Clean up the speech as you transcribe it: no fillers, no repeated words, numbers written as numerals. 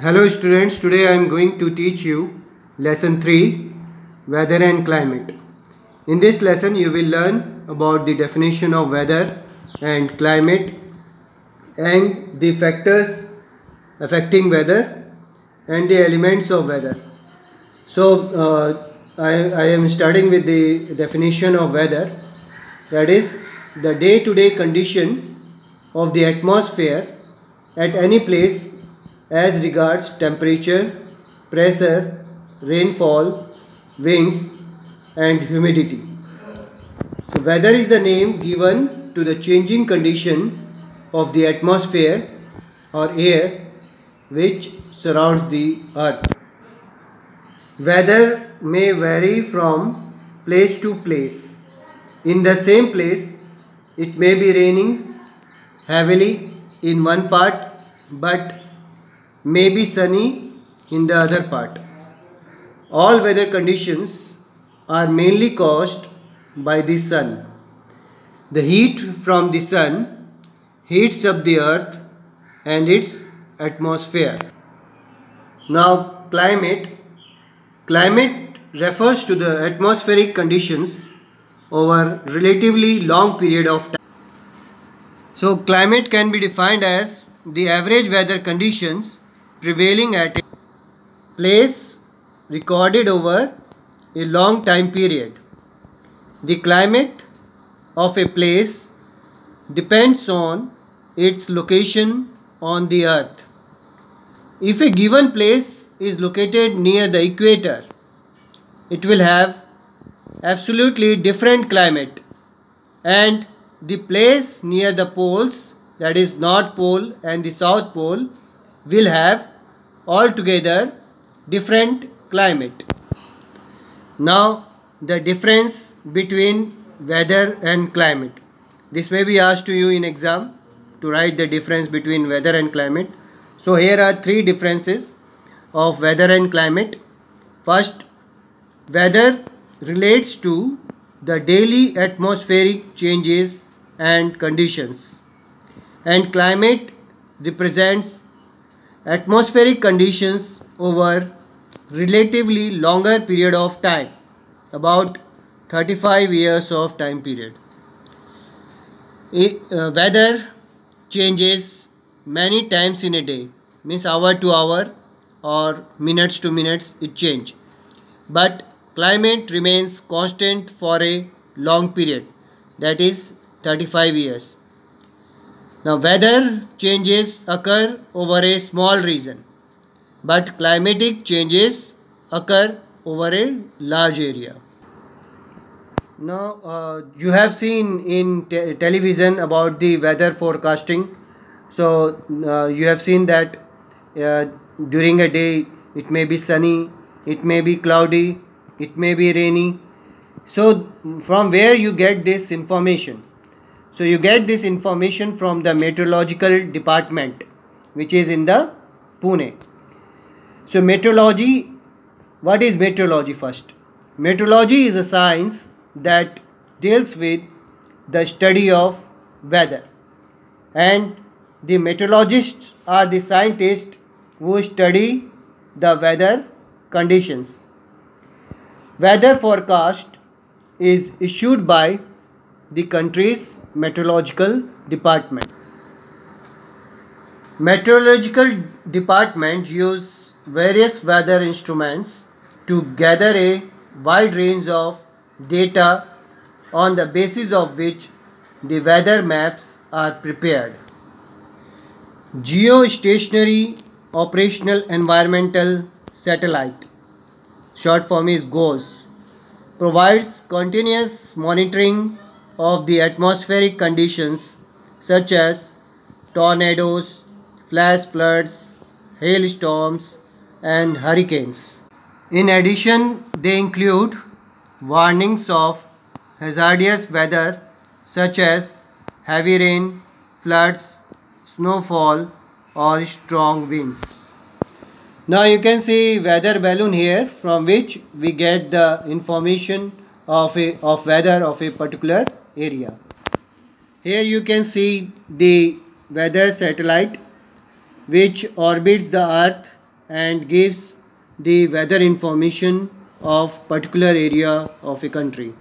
Hello students, today I am going to teach you lesson 3, weather and climate. In this lesson you will learn about the definition of weather and climate and the factors affecting weather and the elements of weather. I am starting with the definition of weather, that is the day-to-day condition of the atmosphere at any place as regards temperature, pressure, rainfall, winds and humidity. So weather is the name given to the changing condition of the atmosphere or air which surrounds the earth. Weather may vary from place to place. In the same place, it may be raining heavily in one part but may be sunny in the other part. All weather conditions are mainly caused by the sun. The heat from the sun heats up the earth and its atmosphere. Now climate refers to the atmospheric conditions over relatively long period of time. So climate can be defined as the average weather conditions prevailing at a place recorded over a long time period. The climate of a place depends on its location on the earth. If a given place is located near the equator, it will have absolutely different climate, and the place near the poles, that is North Pole and the South Pole, will have altogether different climate. Now the difference between weather and climate. This may be asked to you in exam to write the difference between weather and climate. So here are three differences of weather and climate. First, weather relates to the daily atmospheric changes and conditions, and climate represents atmospheric conditions over relatively longer period of time, about 35 years of time period. Weather changes many times in a day, means hour to hour or minutes to minutes it change, but climate remains constant for a long period, that is 35 years. Now weather changes occur over a small region, but climatic changes occur over a large area. Now you have seen in television about the weather forecasting. So you have seen that during a day it may be sunny, it may be cloudy, it may be rainy. So from where you get this information? So you get this information from the meteorological department, which is in the Pune. So meteorology, what is meteorology first? Meteorology is a science that deals with the study of weather, and the meteorologists are the scientists who study the weather conditions. Weather forecast is issued by the country's meteorological department. Meteorological department use various weather instruments to gather a wide range of data on the basis of which the weather maps are prepared. Geostationary Operational Environmental Satellite, short form is GOES, provides continuous monitoring of the atmospheric conditions such as tornadoes, flash floods, hailstorms and hurricanes. In addition, they include warnings of hazardous weather such as heavy rain, floods, snowfall or strong winds. Now you can see weather balloon here, from which we get the information of weather of a particular area. Here you can see the weather satellite which orbits the earth and gives the weather information of particular area of a country.